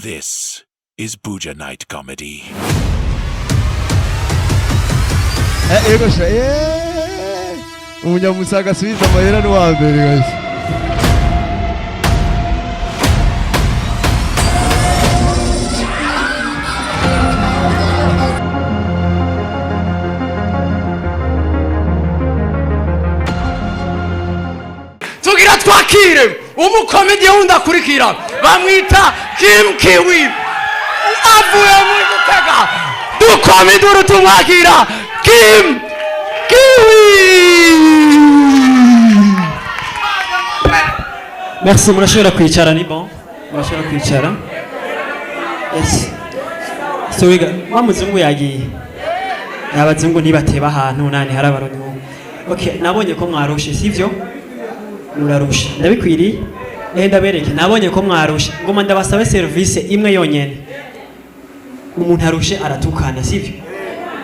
This is Buja Night Comedy. Gosha umunyamusaga asubiza amahera n'uwa mbere guys. tugira twakire umukomedi wundi akurikira bamwita Kim Kiwi avuye muri Gitega dukomedi urutumwakira Kim Kiwi. Merci, murashobora kwicara ni bon. Murashobora kwicara. Yes. So wiga wa muzungu yagiye. Abazungu ntibateba ahantu nani harabaronye. Okay, nabonye ko mwarushe sivyo? Murarusha. Ndabikwiriye. Ndabereke nabonye ko mwarushe. Ngoma ndabasabe service imwe yonyene. Umuntu arushe aratukana sivyo?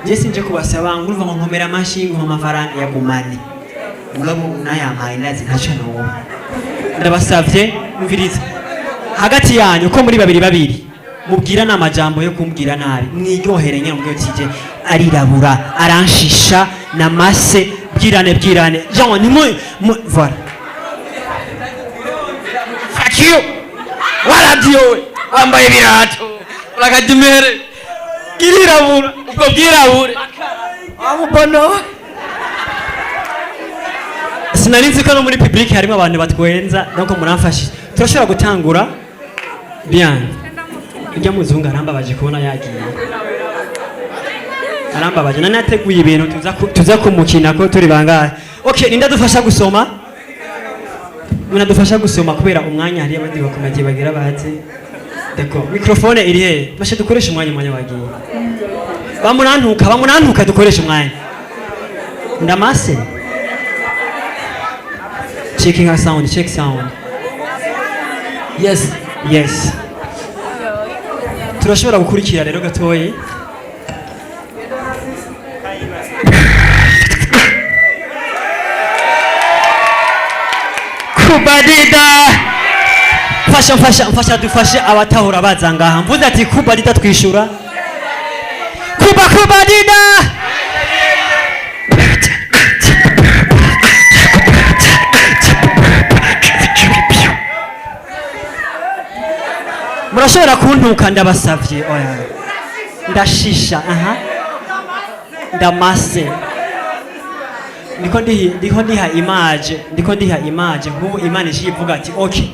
Jesi nje kubasaba ngurumva ngo nkomera amashingo mu mafaranga ya gumane. Ngabo nayampaye nazi ntacyo no. Ndabasavye mviriza. Hagati yanyu ko muri babiri mubwira namajambo yo kumbwira nabi. Mwiryohere nyine mubyo tije arirabura aranshisha na mase bwirane. Jean ni voilà. Fuck you. Waradio wambaye birato. Urakadimere. Girirabura ubwo bwirabure. Amubono. Sinarinzi ko no muri public harimo abantu batwenza nuko muramfashije. Turashobora gutangura. Bien. Ujya muzunga arambabaje kubona yagiye. Arambabaje nanateguye ibintu tuza kumukina ko turi bangahe. Okay, ninda dufasha gusoma. Munadufasha gusoma kubera umwanya hari abandi bakomeje bagira bahatse. D'accord. Microphone iri he? Bashe dukoresha umwanya wagiye. Bamunantuka dukoresha umwanya. Ndamase. Checking our sound, check sound. Yes. Turashobora gukurikira rero gatoyi. Kubadida. Fasha dufashe abatahura baza ngaha. Mvuze ati kubadida twishura. Kubadida. Murashobora kuntuka ndabasavye oya. Ndashisha ndamase. Ndiko ndiha image nk'ubu Imana ishivuga ati okay.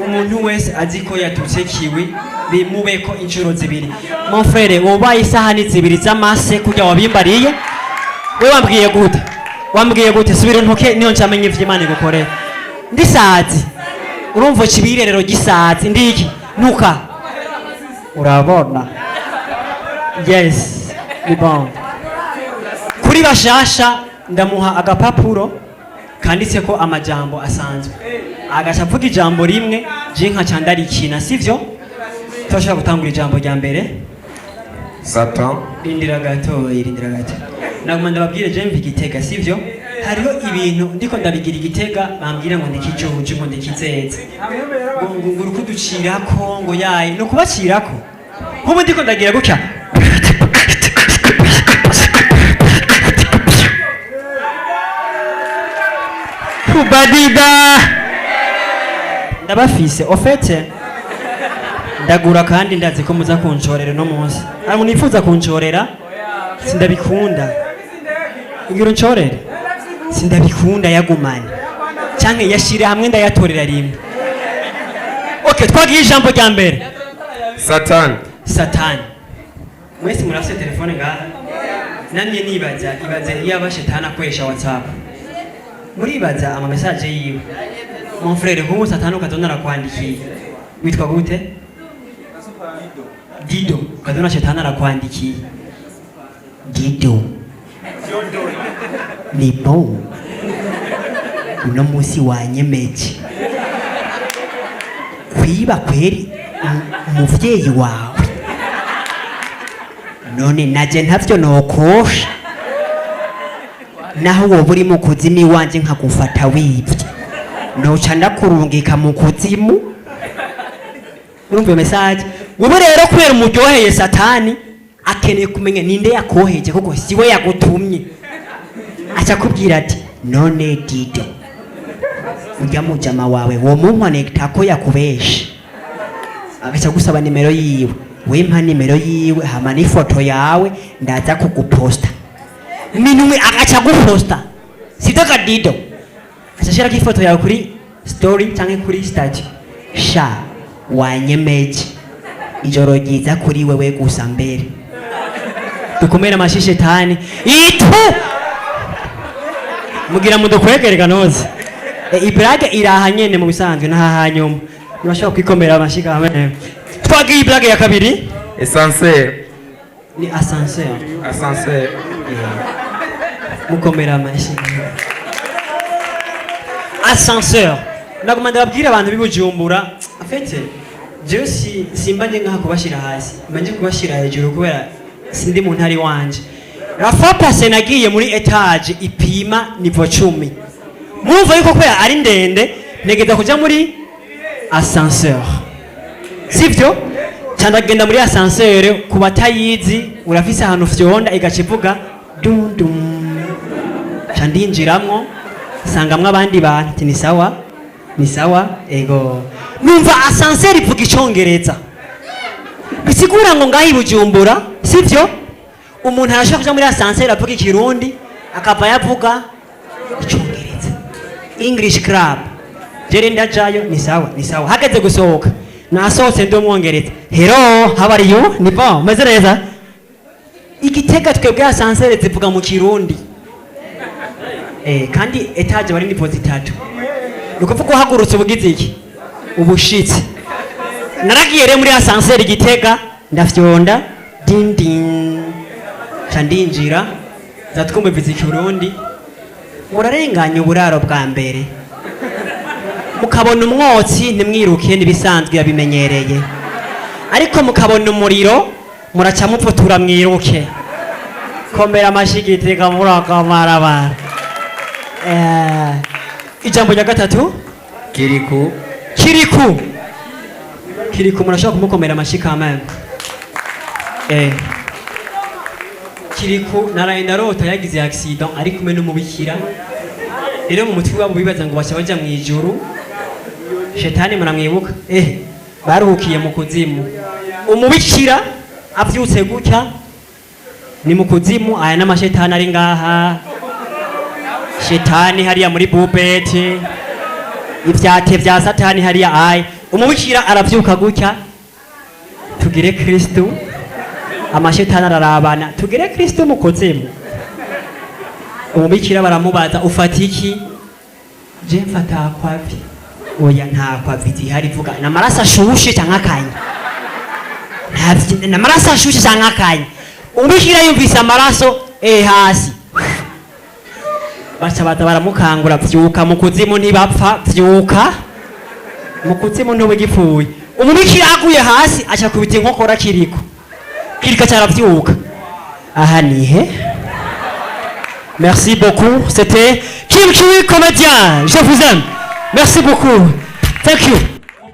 Umuntu wese aziko yatutse kiwi bimubeko inshuro zibiri. Mon frère wobaye isahani zibiri z'amase kujya wabimbariye. We wambwiye gute subira ntoke niyo ncamenye ivy'Imana gukorera. Ndisazi. Urumva kibirerero gisazi ndiki nuka. Urabona. Yes. Ni bon. Kuri bashasha ndamuha agapapuro kanditse ko amajambo asanzwe. Agacavuga ijambo rimwe je nka candarikina sivyo? Turashaka gutangura ijambo rya mbere. Satan. Rindira gato. Naguma ndababwire je mvi Gitega sivyo? Hariho ibintu ndiko ndabigira Igitega bambwira ngo ndikijuje ngo ndikizeze. Ngo rukuducirako ngo yayi no kubacirako. Nkubu ndiko ndagira gutya. Kubadida. Ndabafise ofete. Ndagura kandi ndazi ko muza kunshorera no munsi. Ari munifuza kunshorera? Sindabikunda. Ngiro nshorere. Sindabikunda yagumanye. Canke yashire hamwe ndayatorera rimwe. Okay, twagiye ijambo rya mbere. Satan. Mwese murafise telefone ngaha. Namye nibaza iyo abashetana kwesha WhatsApp. Muribaza ama message yiwe. Mon frère hubu Satani ukadona rakwandikiye. Witwa gute? Dido. Ukadona shetani arakwandikiye. Dido. Ni bon. Uno musi wanyemeje. Kwiba kweri umuvyeyi wawe. None naje ntavyo nokosha. Naho wowe uri mu kuzimu wanje nkagufata wibye. Noca ndakurungika mu kuzimu. Urumva message wowe rero kubera umuryoheye satani akeneye kumenya ninde yakoheje kuko siwe yagutumye aca kubwira ati none Dido ujya mujama wawe wo munkonekta ko yakubeshe agaca gusaba nimero yiwe wempa nimero yiwe hama n'ifoto yawe ndaza kuguposta minumwe agaca guposta sitaka Dido aca shira ifoto yawe kuri story canke kuri status sha wanyemeje ijoro ryiza kuri wewe gusa mbere dukomere amashishe tani itu mugira mudukwegereka noze ibrage iraha nyene mu bisanzwe n'ahanyuma nibashaka kwikomera amashika hamwe twagiye ibrage ya kabiri Ascenseur. ni ascenseur Ascenseur. mukomera amashika ascenseur nagomanda babwira abantu bibujumbura afete je simba nje ngaha kubashira hasi manje kubashira hejuru kubera sindi mu ntari wanje rafa pase nagiye muri etage ipima nivo 10 mumva yuko kubera ari ndende negeza kuja muri ascenseur sivyo cyandagenda muri ascenseur kubatayizi urafise ahantu fyonda igacivuga dum dum candinjiramwo sangamwe abandi bantu ni sawa ego numva ascenseur ivuga icongereza bisigura ngo ngahi bujumbura sivyo umuntu arashaka kuja muri ascenseur avuga ikirundi akava yavuga icongereza English club jeri ndajayo ni sawa hageze gusohoka nasohotse ndi umwongereza hello how are you ni bon meze neza igitega twebwe ascenseur zivuga mu kirundi kandi etage bari nivo 3 nukuvuga uhagurutse ubugize iki ubushitsi naragiye rero muri ascenseur igitega ndafyonda din din candinjira zatwumva bizi kirundi murarenganya uburaro bwa mbere mukabona umwotsi ntimwiruke nibisanzwe yabimenyereye ariko mukabona umuriro muraca mupfutura mwiruke komera amashigitega murakamarabara ijambo rya gatatu Kirikou. Kirikou murashaka kumukomera amashika amana Kirikou naraye ndarota yagize accident ari kumwe n'umubikira rero mu mutwe wabo bibaza ngo baja mu ijuru shetani muramwibuka baruhukiye mu kuzimu umubikira avyutse gutya ni mu kuzimu aya n'amashetani ari ngaha shetani hariya muri bubete ivyate vya satani hariya ayi umubikira aravyuka gutya tugire Kristo amashetani ararabana tugire Kristo mu kuzimu umubikira baramubaza ufata iki je mfata kwavi oya nta kwavi zihari vuga namaraso ashushe canke akanya namaraso ashushe canke akanya umubikira yumvise amaraso hasi baca baza baramukangura vyuka mu kuzimu ntibapfa vyuka mu kuzimu ntubigipfuye umubikira aguye hasi aca kubita inkokora Kirikou caravyuka aha nihe. Merci beaucoup, c'était Kim Kiwi Comédien, je vous aime, merci beaucoup, thank you.